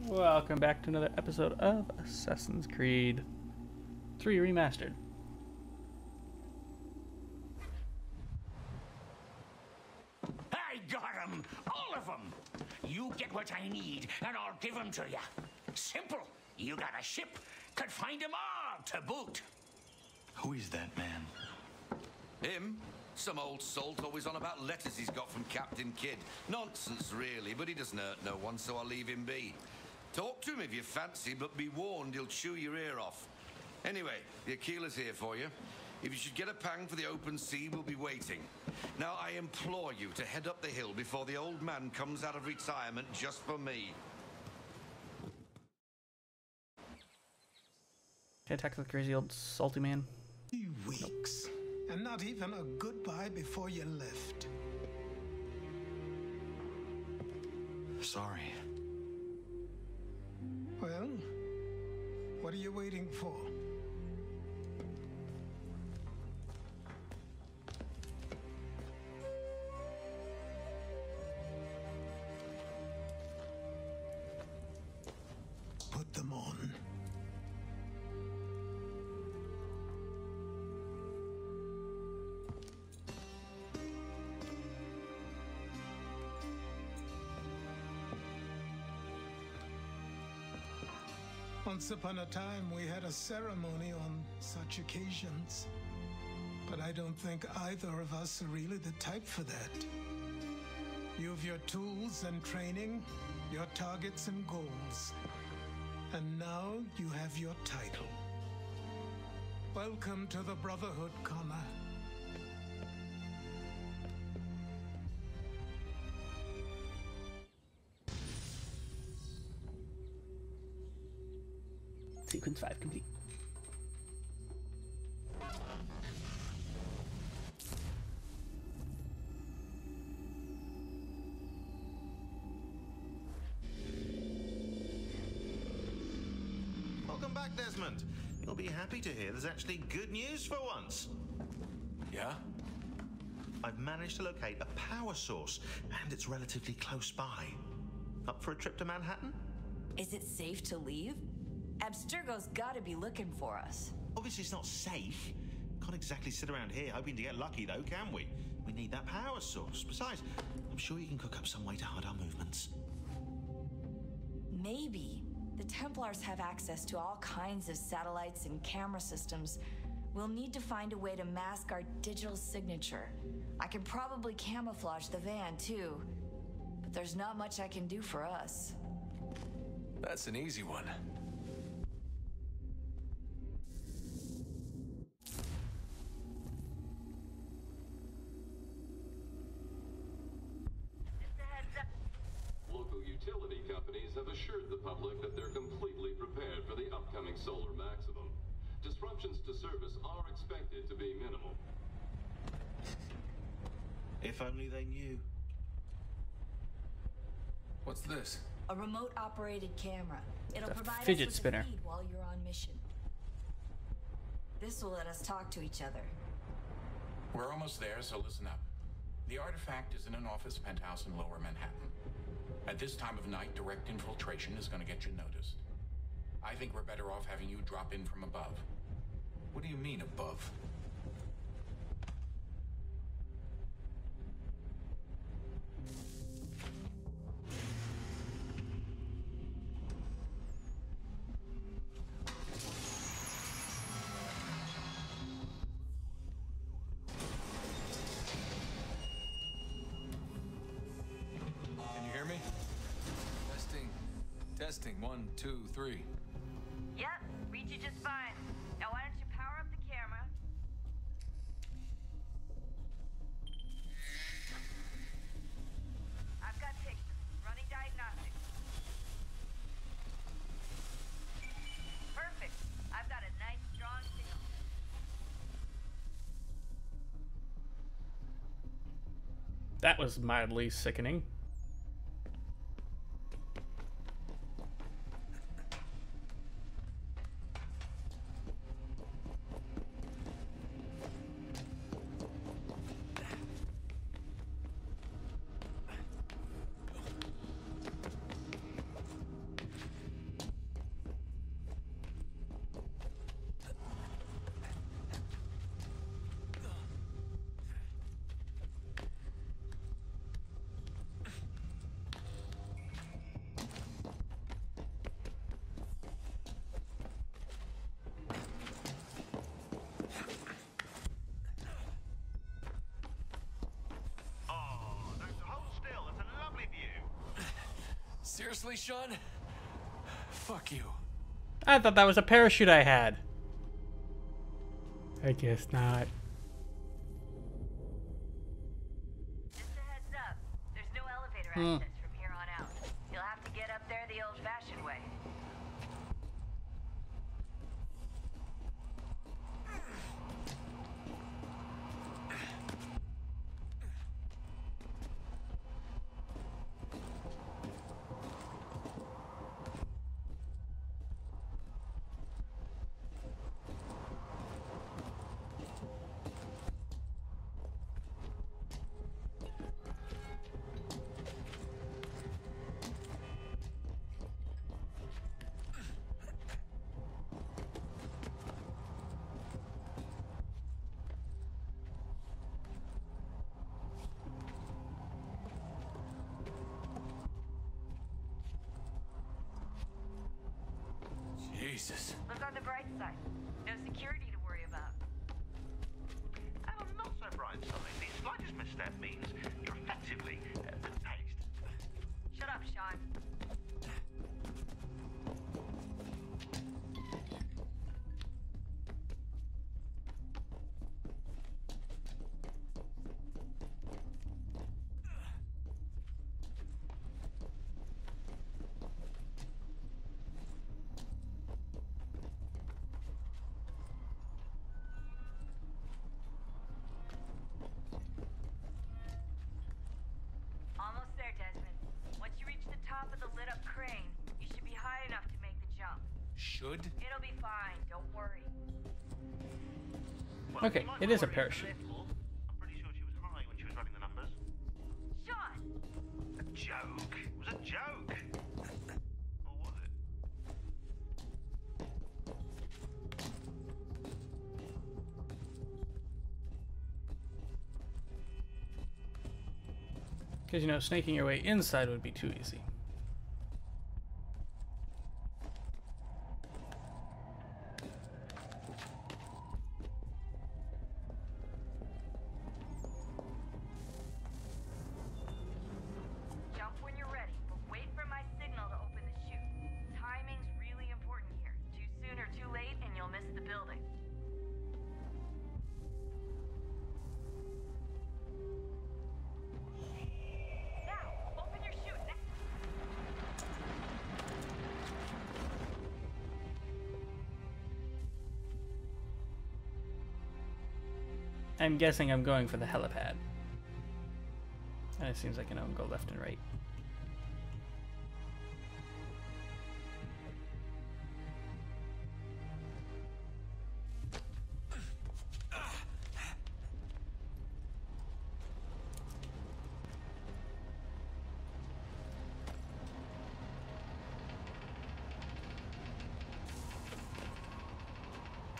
Welcome back to another episode of Assassin's Creed 3 Remastered. I got them! All of them! You get what I need, and I'll give them to you. Simple. You got a ship. Could find them all to boot. Who is that man? Him? Some old salt always on about letters he's got from Captain Kidd. Nonsense, really, but he doesn't hurt no one, so I'll leave him be. Talk to him if you fancy, but be warned he'll chew your ear off. Anyway, the Aquila's here for you. If you should get a pang for the open sea, we'll be waiting. Now, I implore you to head up the hill before the old man comes out of retirement just for me. Can't attack the crazy old salty man. 2 weeks, and not even a goodbye before you left. Sorry. Well, what are you waiting for? Put them on. Once upon a time, we had a ceremony on such occasions. But I don't think either of us are really the type for that. You have your tools and training, your targets and goals. And now you have your title. Welcome to the Brotherhood, Connor. Sequence 5 complete. Welcome back, Desmond. You'll be happy to hear there's actually good news for once. Yeah? I've managed to locate a power source, and it's relatively close by. Up for a trip to Manhattan? Is it safe to leave? Abstergo's gotta be looking for us. Obviously it's not safe. Can't exactly sit around here hoping to get lucky though, can we? We need that power source. Besides, I'm sure you can cook up some way to hide our movements. Maybe. The Templars have access to all kinds of satellites and camera systems. We'll need to find a way to mask our digital signature. I can probably camouflage the van too, but there's not much I can do for us. That's an easy one. Local utility companies have assured the public that they're completely prepared for the upcoming solar maximum. Disruptions to service are expected to be minimal. If only they knew. What's this? A remote-operated camera. It'll A provide fidget us with spinner. a feed while you're on mission. This will let us talk to each other. We're almost there, so listen up. The artifact is in an office penthouse in Lower Manhattan. At this time of night, direct infiltration is going to get you noticed. I think we're better off having you drop in from above. What do you mean above? Can you hear me? Testing. Testing. 1, 2, 3. Yep, read you just fine. Now why don't you power up the camera? I've got pictures. Running diagnostics. Perfect. I've got a nice strong signal. That was mildly sickening. Seriously, Sean? Fuck you. I thought that was a parachute I had. I guess not. Just a heads up. There's no elevator access from here on out. You'll have to get up there the old-fashioned way. Jesus. Look on the bright side. No security to worry about. And on the not so bright side, the slightest misstep means you're effectively tased. Shut up, Sean. Almost there, Desmond. Once you reach the top of the lit-up crane, you should be high enough to make the jump. Should? It'll be fine, don't worry. Okay, it is a parachute. I'm pretty sure she was high when she was running the numbers. Sean! A joke. It was a joke. Or was it? Because, you know, snaking your way inside would be too easy. Jump when you're ready, but wait for my signal to open the chute. Timing's really important here. Too soon or too late, and you'll miss the building. Now, open your chute. I'm guessing I'm going for the helipad. And it seems like I can go left and right.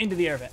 Into the air vent.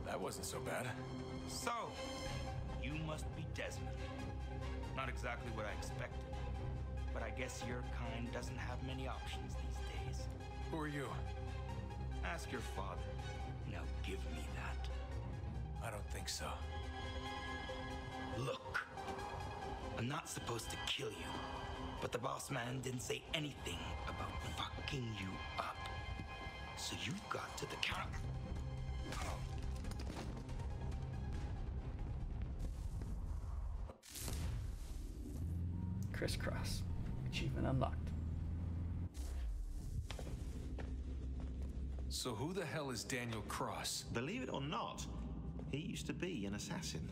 That wasn't so bad. So, you must be Desmond. Not exactly what I expected. But I guess your kind doesn't have many options these days. Who are you? Ask your father. Now give me that. I don't think so. Look. I'm not supposed to kill you. But the boss man didn't say anything about fucking you up. So you got to the counter. Crisscross. Achievement unlocked. So who the hell is Daniel Cross? Believe it or not, he used to be an assassin.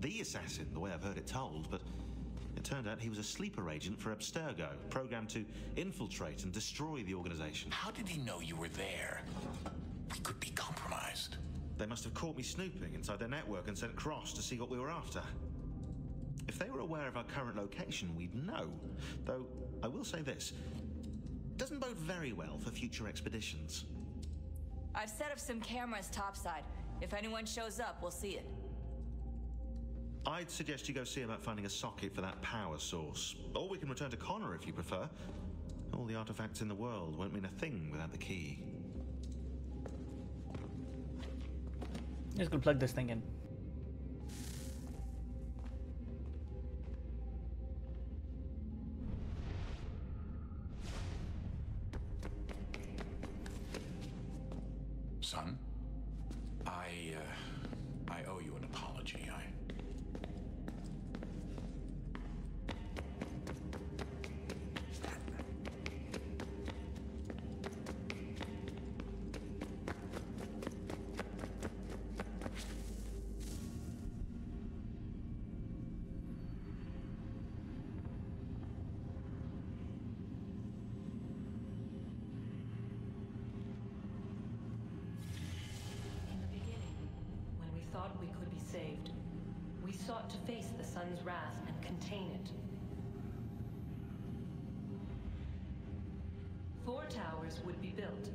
The assassin, the way I've heard it told, but it turned out he was a sleeper agent for Abstergo, programmed to infiltrate and destroy the organization. How did he know you were there? We could be compromised. They must have caught me snooping inside their network and sent Cross to see what we were after. If they were aware of our current location, we'd know. Though, I will say this. Doesn't bode very well for future expeditions. I've set up some cameras topside. If anyone shows up, we'll see it. I'd suggest you go see about finding a socket for that power source. Or we can return to Connor if you prefer. All the artifacts in the world won't mean a thing without the key. Just gonna plug this thing in. Son, I owe you an apology. We could be saved. We sought to face the sun's wrath and contain it. 4 towers would be built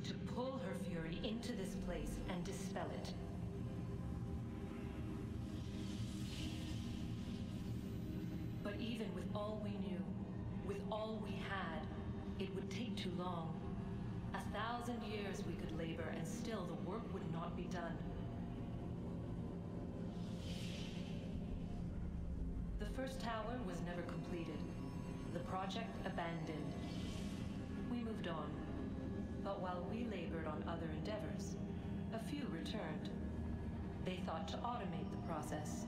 to pull her fury into this place and dispel it. But even with all we knew, with all we had, it would take too long. 1,000 years we could labor and still the work would not be done. The first tower was never completed. The project abandoned. We moved on. But while we labored on other endeavors, a few returned. They thought to automate the process.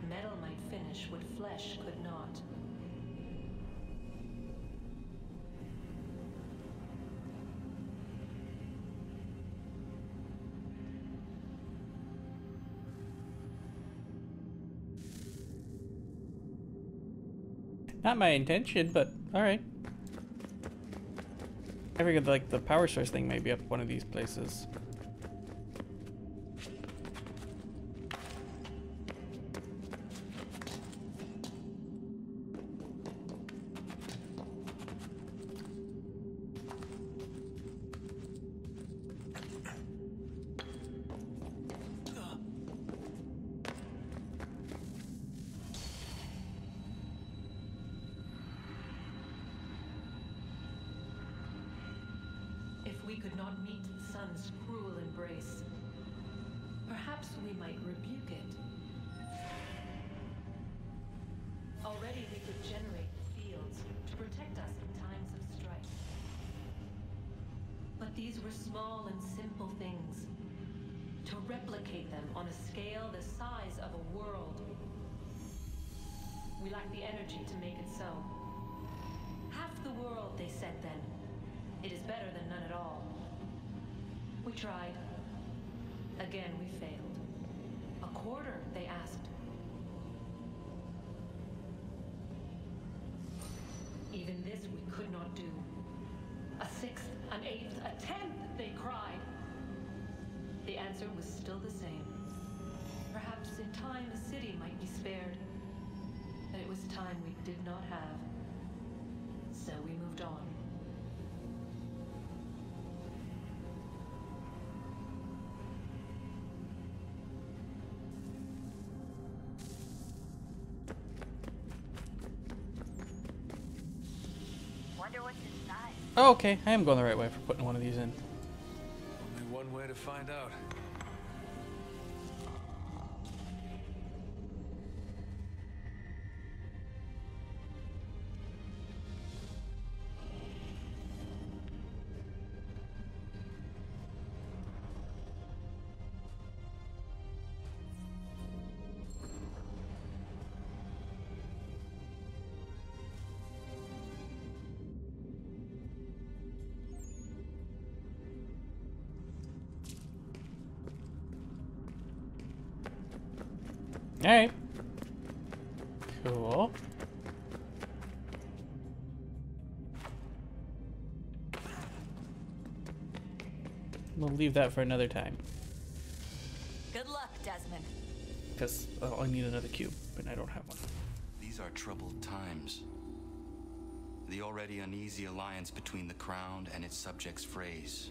Metal might finish what flesh could not. Not my intention, but alright. I figured like the power source thing may be up one of these places. We could not meet the sun's cruel embrace. Perhaps we might rebuke it. Already we could generate fields to protect us in times of strife. But these were small and simple things. To replicate them on a scale the size of a world. We lack the energy to make it so. Half the world, they said then. It is better than none at all. We tried. Again, we failed. A quarter, they asked. Even this we could not do. A 6th, an 8th, a 10th, they cried. The answer was still the same. Perhaps in time a city might be spared. But it was time we did not have. So we moved on. Oh, okay, I am going the right way for putting one of these in. Only one way to find out. Alright. Cool. We'll leave that for another time. Good luck, Desmond. Because I need another cube, and I don't have one. These are troubled times. The already uneasy alliance between the Crown and its subjects frays.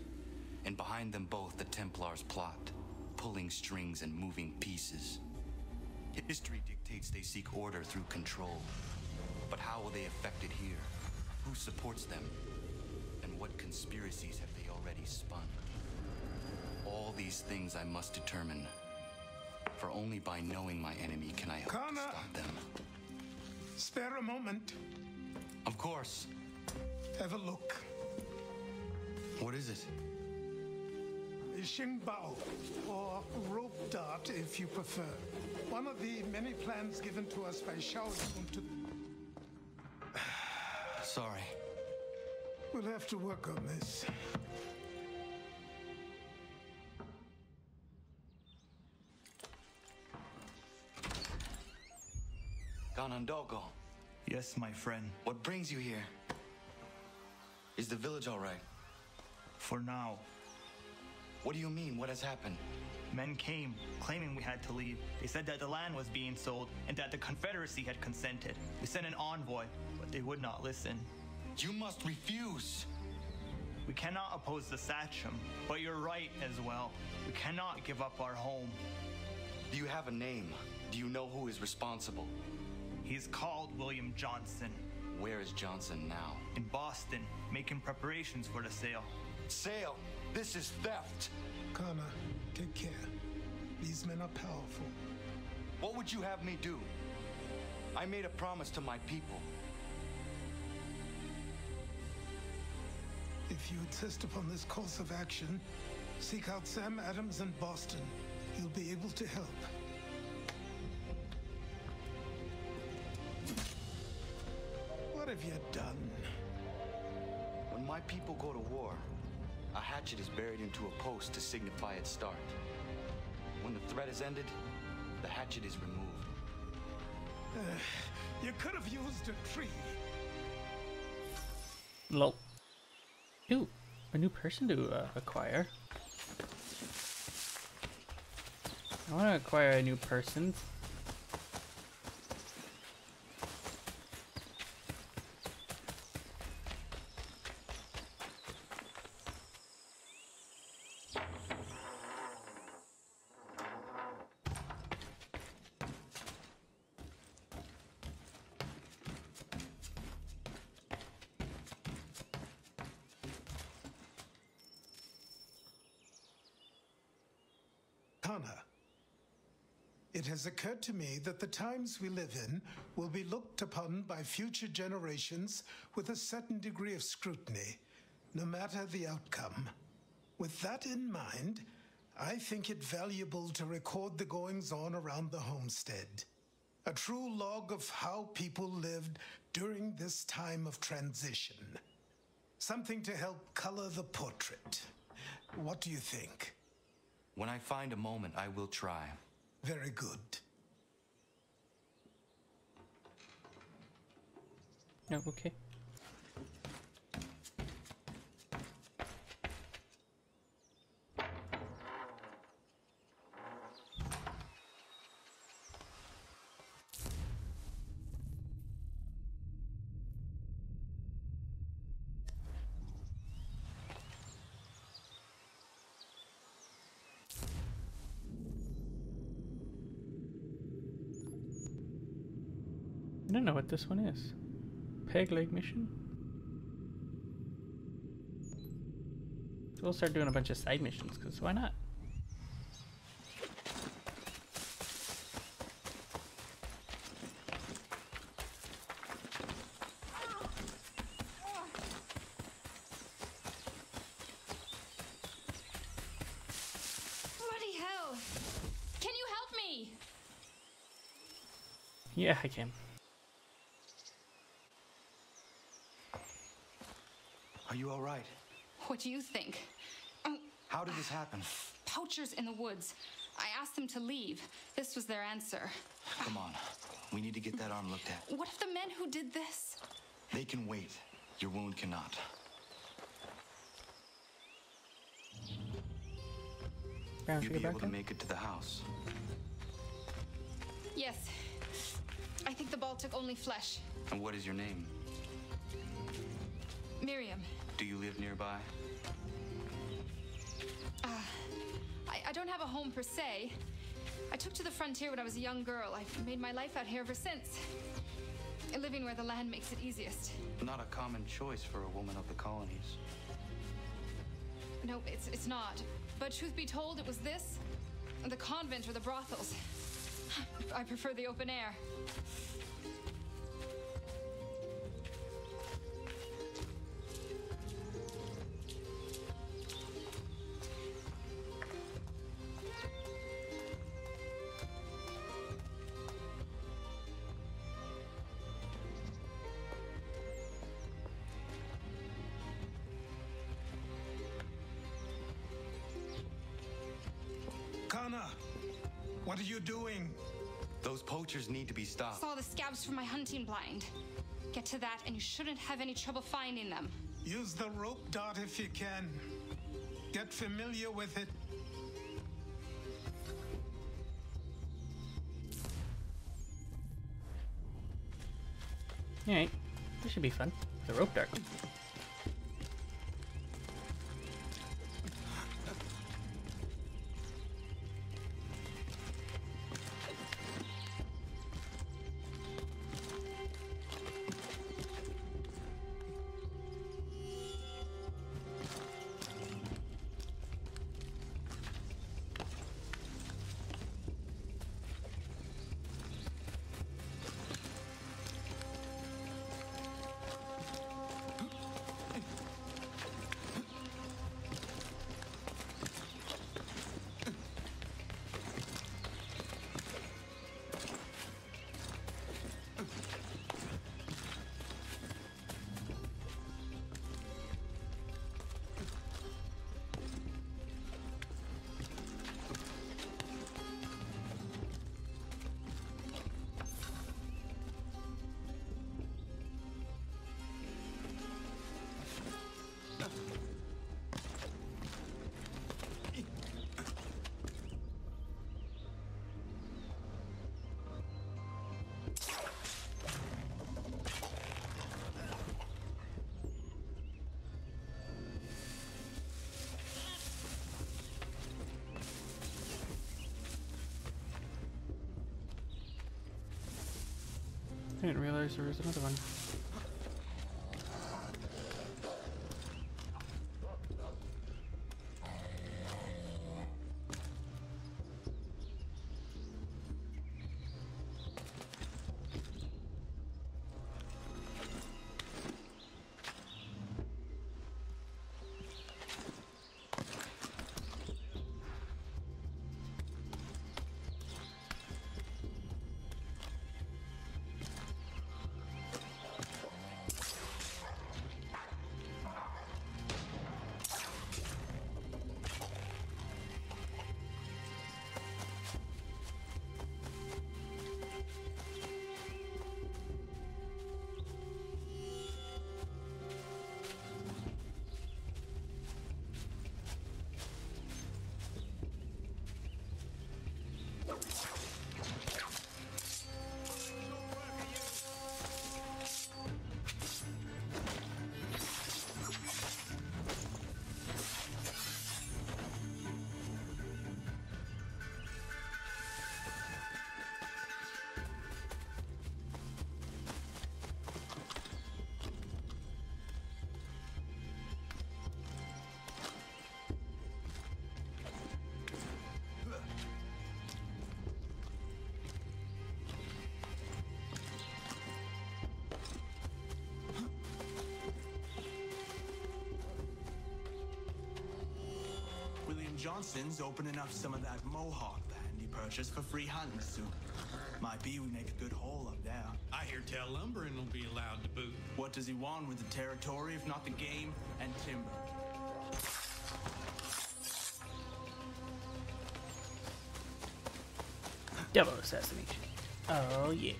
And behind them both the Templars plot, pulling strings and moving pieces. History dictates they seek order through control. But how will they affect it here? Who supports them? And what conspiracies have they already spun? All these things I must determine. For only by knowing my enemy can I hope to stop them. Spare a moment. Of course. Have a look. What is it? Xingbao, or rope dart if you prefer. One of the many plans given to us by Shao to... Sorry. We'll have to work on this. Ganondogo. Yes, my friend. What brings you here? Is the village all right? For now. What do you mean? What has happened? Men came, claiming we had to leave. They said that the land was being sold and that the Confederacy had consented. We sent an envoy, but they would not listen. You must refuse. We cannot oppose the Sachem, but you're right as well. We cannot give up our home. Do you have a name? Do you know who is responsible? He's called William Johnson. Where is Johnson now? In Boston, making preparations for the sale. Sale? This is theft! Kana, take care. These men are powerful. What would you have me do? I made a promise to my people. If you insist upon this course of action, seek out Sam Adams in Boston. He'll be able to help. What have you done? When my people go to war, a hatchet is buried into a post to signify its start. When the threat is ended, the hatchet is removed. You could have used a tree. Lol. Ooh, a new person to acquire. I want to acquire a new person. Kana, it has occurred to me that the times we live in will be looked upon by future generations with a certain degree of scrutiny, no matter the outcome. With that in mind, I think it valuable to record the goings-on around the homestead. A true log of how people lived during this time of transition. Something to help color the portrait. What do you think? When I find a moment, I will try. Very good. No, okay. I don't know what this one is. Peg leg mission? So we'll start doing a bunch of side missions, because why not? Bloody hell! Can you help me? Yeah, I can. Are you all right? What do you think? How did this happen? Poachers in the woods. I asked them to leave. This was their answer. Come on. We need to get that arm looked at. What if the men who did this? They can wait. Your wound cannot. You'll be able to make it to the house. Yes. I think the ball took only flesh. And what is your name? Miriam. Do you live nearby? I don't have a home per se. I took to the frontier when I was a young girl. I've made my life out here ever since. Living where the land makes it easiest. Not a common choice for a woman of the colonies. No, it's not. But truth be told, it was this, the convent or the brothels. I prefer the open air. Kana, what are you doing? Those poachers need to be stopped. Saw the scabs from my hunting blind. Get to that and you shouldn't have any trouble finding them. Use the rope dart if you can. Get familiar with it. Alright, this should be fun. The rope dart. I didn't realize there was another one. Johnson's opening up some of that Mohawk land he purchased for free hunting soon. Might be we make a good haul up there. I hear tell lumbering will be allowed to boot. What does he want with the territory if not the game and timber? Double assassination. Oh yeah.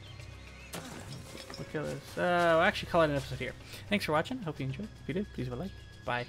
We'll kill this. We'll actually call it an episode here. Thanks for watching. Hope you enjoyed. If you did, please leave a like. Bye.